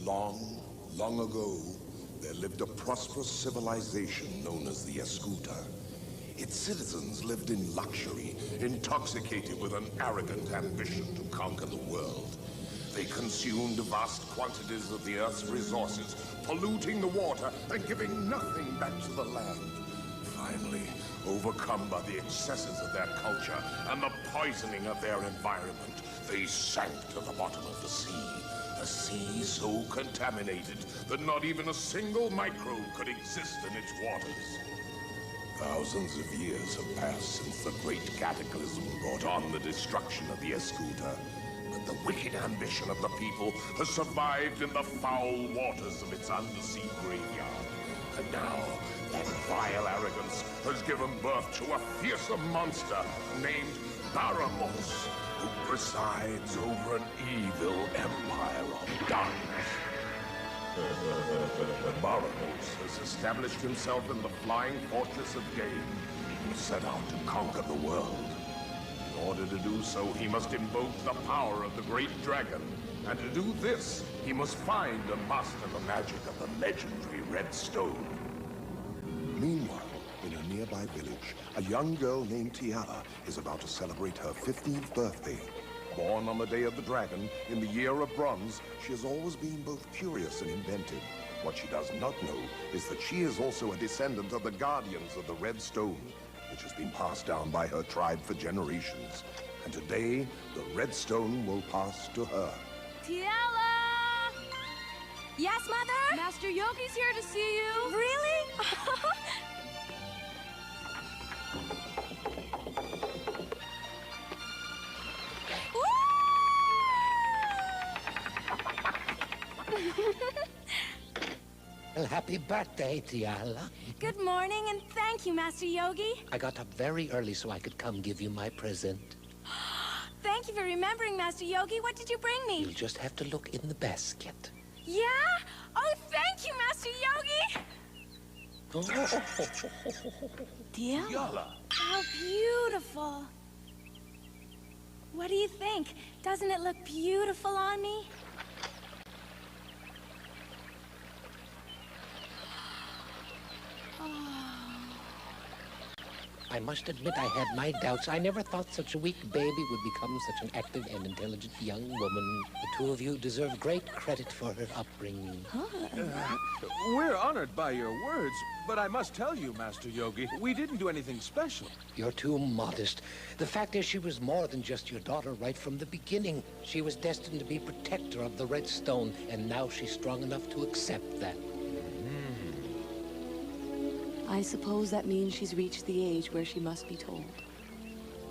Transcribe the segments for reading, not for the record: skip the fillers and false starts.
Long, long ago, there lived a prosperous civilization known as the Escuta. Its citizens lived in luxury, intoxicated with an arrogant ambition to conquer the world. They consumed vast quantities of the Earth's resources, polluting the water and giving nothing back to the land. Finally, overcome by the excesses of their culture and the poisoning of their environment, they sank to the bottom of the sea. A sea so contaminated that not even a single microbe could exist in its waters. Thousands of years have passed since the great cataclysm brought on the destruction of the Escuta. But the wicked ambition of the people has survived in the foul waters of its undersea graveyard. And now, that vile arrogance has given birth to a fearsome monster named Baramos, who presides over an evil empire of darkness. Baramos has established himself in the flying fortress of Game and set out to conquer the world. In order to do so, he must invoke the power of the great dragon. And to do this, he must find and master the magic of the legendary Red Stone. Meanwhile, in a nearby village, a young girl named Tiala is about to celebrate her 15th birthday. Born on the Day of the Dragon, in the Year of Bronze, she has always been both curious and inventive. What she does not know is that she is also a descendant of the Guardians of the Red Stone, which has been passed down by her tribe for generations. And today, the Red Stone will pass to her. Tiala! Yes, Mother? Master Yogi's here to see you. Really? Well, happy birthday, Tiala. Good morning, and thank you, Master Yogi. I got up very early so I could come give you my present. Thank you for remembering, Master Yogi. What did you bring me? You'll just have to look in the basket. Yeah? Oh, thank you, Master Yogi! Tiala! How beautiful! What do you think? Doesn't it look beautiful on me? I must admit I had my doubts. I never thought such a weak baby would become such an active and intelligent young woman. The two of you deserve great credit for her upbringing. We're honored by your words, but I must tell you, Master Yogi, we didn't do anything special. You're too modest. The fact is she was more than just your daughter right from the beginning. She was destined to be protector of the Red Stone, and now she's strong enough to accept that. I suppose that means she's reached the age where she must be told.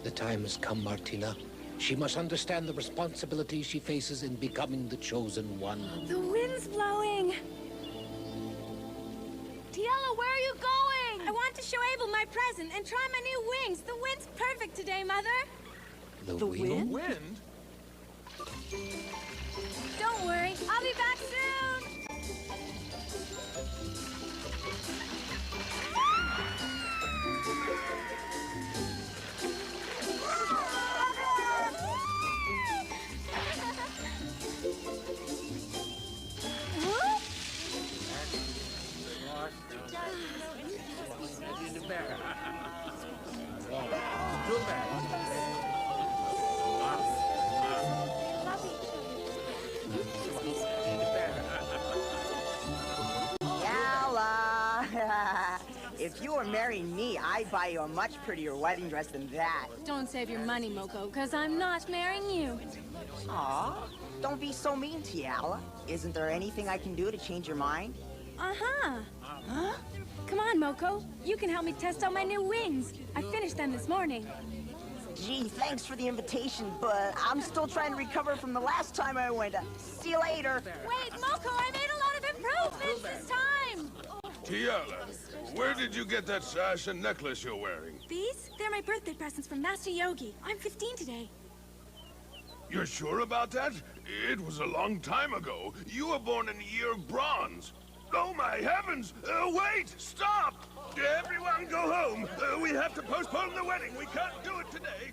The time has come, Martina. She must understand the responsibility she faces in becoming the chosen one. The wind's blowing! Tiala, where are you going? I want to show Abel my present and try my new wings. The wind's perfect today, Mother. The wind? Wind? Don't worry, I'll be back soon! If you were marrying me, I'd buy you a much prettier wedding dress than that. Don't save your money, Moko, because I'm not marrying you. Aw, don't be so mean, Tiala. Isn't there anything I can do to change your mind? Uh-huh. Huh? Come on, Moko. You can help me test out my new wings. I finished them this morning. Gee, thanks for the invitation, but I'm still trying to recover from the last time I went. See you later. Wait, Moko, I made a lot of improvements this time. Tiala, where did you get that sash and necklace you're wearing? These? They're my birthday presents from Master Yogi. I'm 15 today. You're sure about that? It was a long time ago. You were born in the Year of Bronze. Oh, my heavens! Wait! Stop! Everyone go home! We have to postpone the wedding. We can't do it today.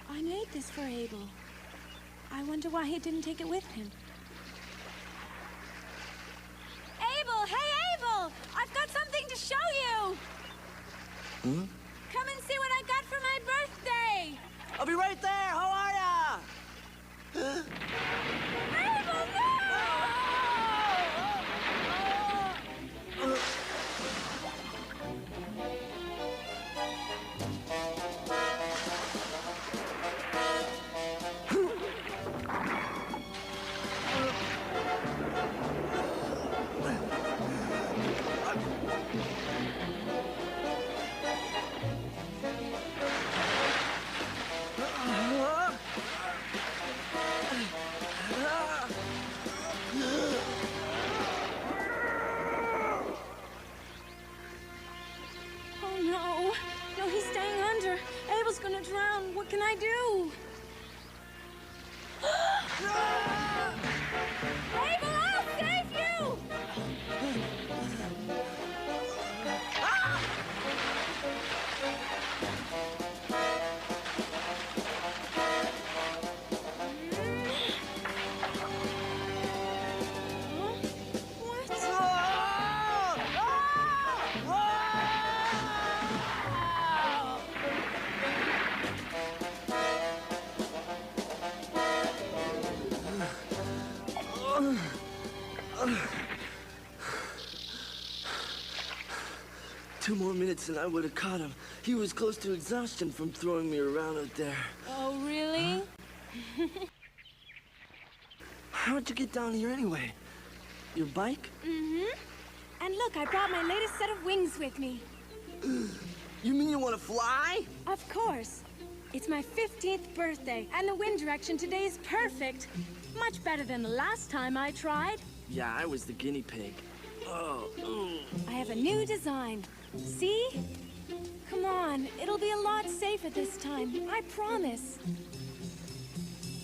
I made this for Abel. I wonder why he didn't take it with him. Abel! Hey, Abel! I've got something to show you! Hmm? Come and see what I got for my birthday! I'll be right there! How are ya? Abel, no! No, he's staying under. Abel's gonna drown. What can I do? Abel, I'll save you! Two more minutes and I would have caught him. He was close to exhaustion from throwing me around out there. Oh, really? How'd you get down here anyway? Your bike? Mm-hmm. And look, I brought my latest set of wings with me. You mean you want to fly? Of course. It's my 15th birthday, and the wind direction today is perfect. Much better than the last time I tried. Yeah, I was the guinea pig. Oh, I have a new design. See? Come on, it'll be a lot safer this time. I promise.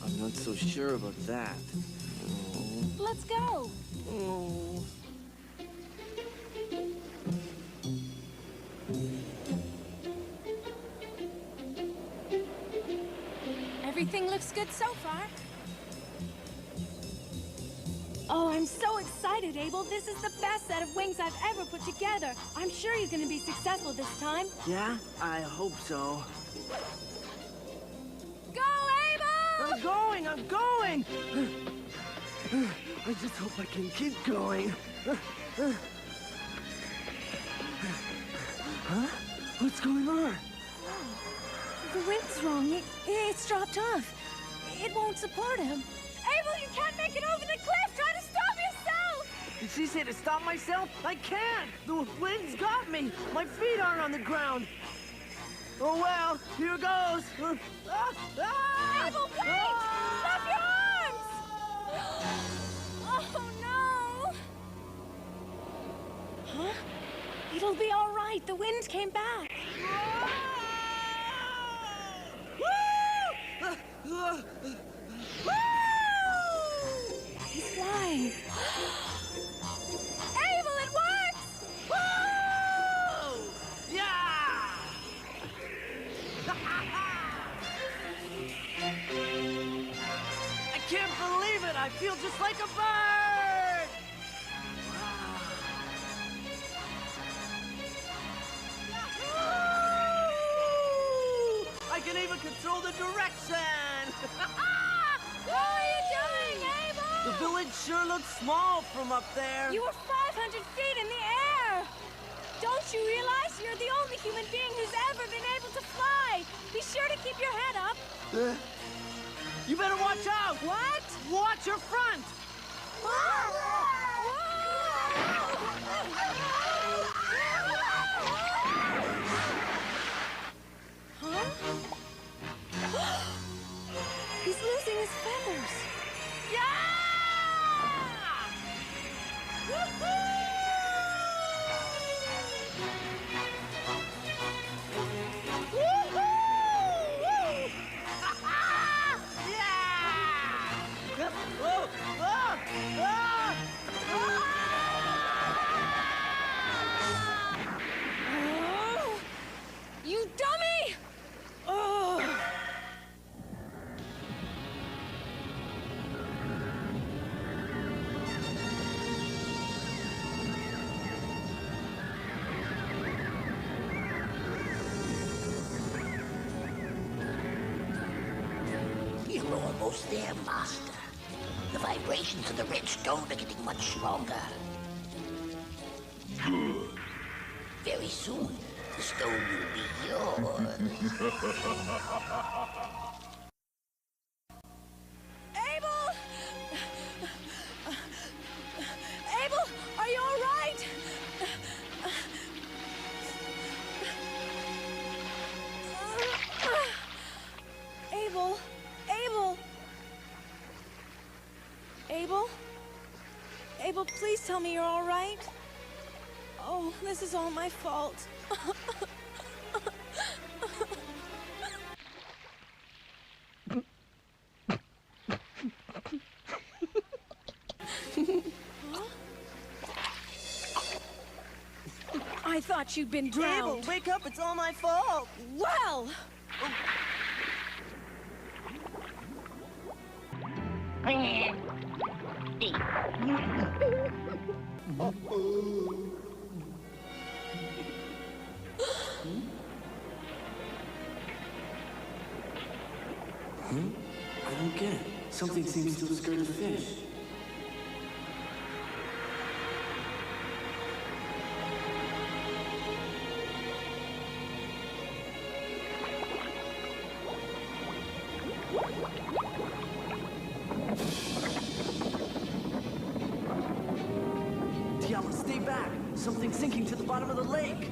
I'm not so sure about that. Let's go. Oh. Everything looks good so far. Oh, I'm so excited, Abel. This is the best set of wings I've ever put together. I'm sure you're gonna be successful this time. Yeah, I hope so. Go, Abel! I'm going! I just hope I can keep going. Huh? What's going on? The wing's wrong. It's dropped off. It won't support him. Abel, you can't make it over the cliff! Try to stop yourself! Did she say to stop myself? I can't! The wind's got me! My feet aren't on the ground! Oh well, here goes! Abel, wait! Stop your arms! Oh, no! Huh? It'll be all right. The wind came back. He's flying. Abel, it works! Woo! Yeah! I can't believe it! I feel just like a bird! I can even control the direction! What are you doing, Abel? The village sure looks small from up there. You were 500 feet in the air! Don't you realize you're the only human being who's ever been able to fly? Be sure to keep your head up. You better watch out! What? Watch your front! Huh? He's losing his feathers. Yeah! Woohoo! Almost there, Master. The vibrations of the red stone are getting much stronger. Good. Very soon, the stone will be yours. Abel! Abel, are you all right? Abel? Abel? Abel? Abel, please tell me you're all right. Oh, this is all my fault. I thought you'd been drowned. Abel, wake up, it's all my fault. Well! I don't get it. Something seems to have scared the fish. Tiala, stay back! Something's sinking to the bottom of the lake!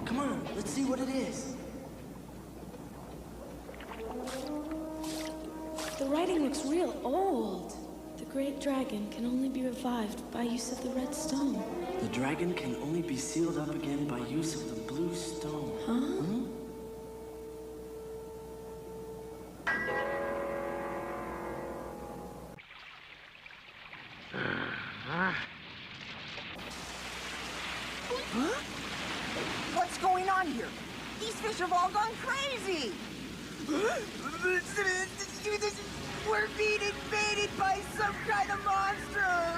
Come on, let's see what it is. The writing looks real old. The great dragon can only be revived by use of the red stone. The dragon can only be sealed up again by use of the blue stone. Huh? What's going on here? These fish have all gone crazy! We're being invaded by some kind of monster!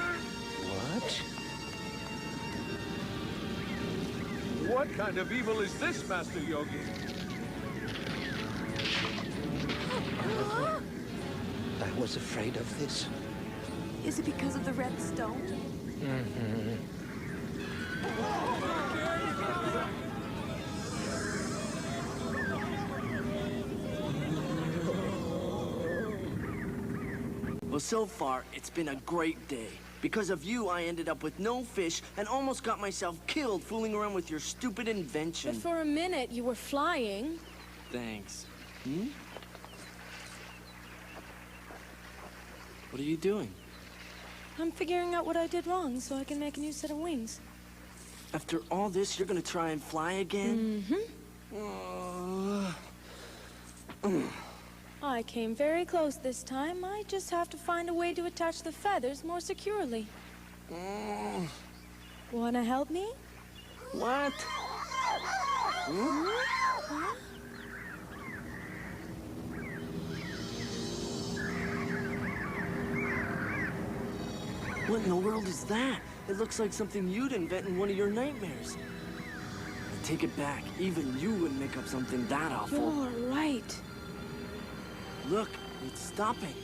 What? What kind of evil is this, Master Yogi? I was afraid of this. Is it because of the red stone? Well, so far, it's been a great day. Because of you, I ended up with no fish and almost got myself killed fooling around with your stupid invention. But for a minute, you were flying. Thanks. What are you doing? I'm figuring out what I did wrong so I can make a new set of wings. After all this, you're gonna try and fly again? I came very close this time. I just have to find a way to attach the feathers more securely. Wanna help me? What? What in the world is that? It looks like something you'd invent in one of your nightmares. I take it back. Even you wouldn't make up something that awful. You're right. Look, it's stopping.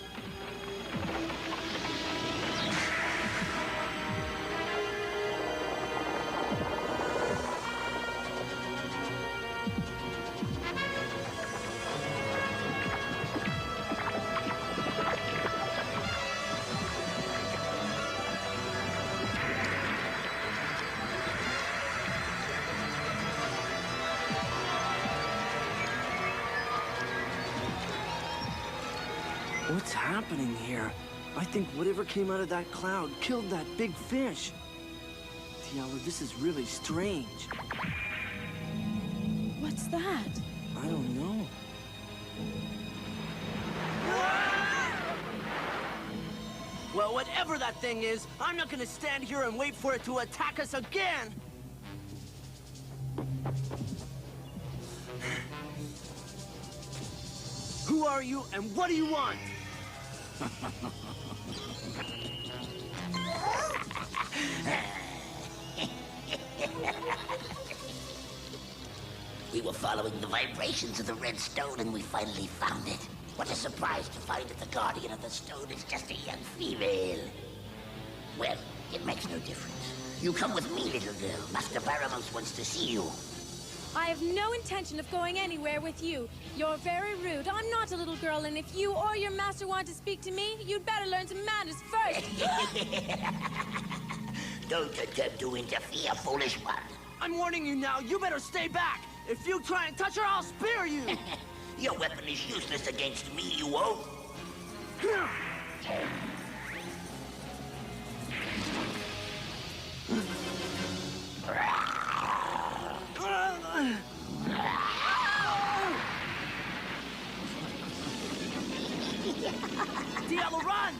What's happening here? I think whatever came out of that cloud killed that big fish. Tiala, this is really strange. What's that? I don't know. Well, whatever that thing is, I'm not gonna stand here and wait for it to attack us again! Who are you, and what do you want? We were following the vibrations of the red stone and we finally found it. What a surprise to find that the guardian of the stone is just a young female. Well, it makes no difference. You come with me, little girl. Master Baramos wants to see you. I have no intention of going anywhere with you. You're very rude. I'm not a little girl, and if you or your master want to speak to me, you'd better learn some manners first. Don't attempt to interfere, foolish one. I'm warning you now, you better stay back! If you try and touch her, I'll spear you! Your weapon is useless against me, you won't. Tiala, run!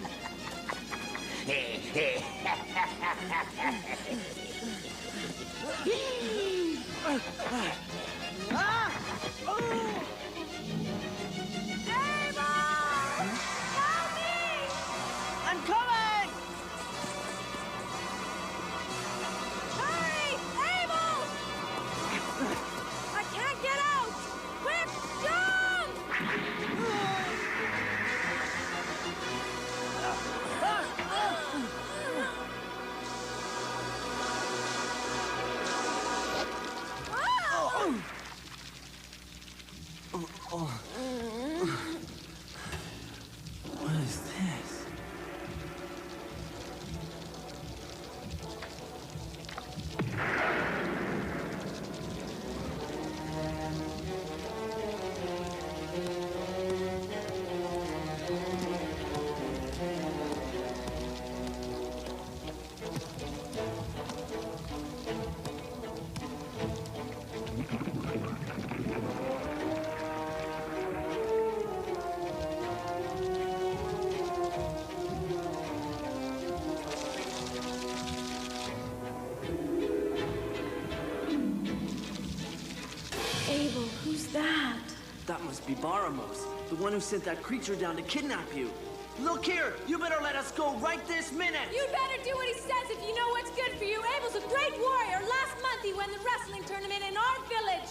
I'm coming! Hurry! Abel! I can't get out! Quick, jump! What is this? Abel, who's that? That must be Baramos, the one who sent that creature down to kidnap you. Look here, you better let us go right this minute! You better do what he says if you know what's good for you. Abel's a great warrior. Last month he won the wrestling tournament in our village.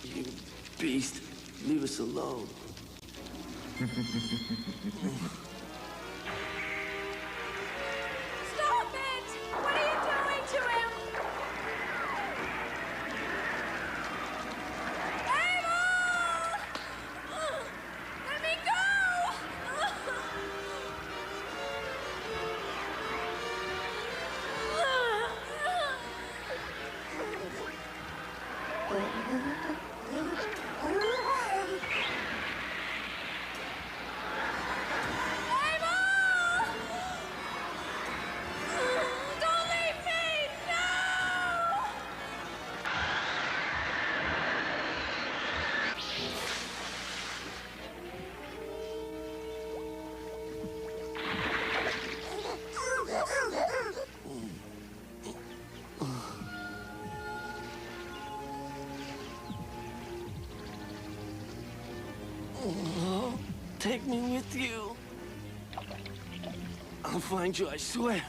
You beast, leave us alone. Stop it! What are you doing to him? Abel! Let me go! Take me with you. I'll find you, I swear.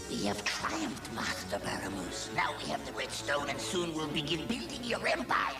We have triumphed, Master Baramos. Now we have the red stone and soon we'll begin building your empire.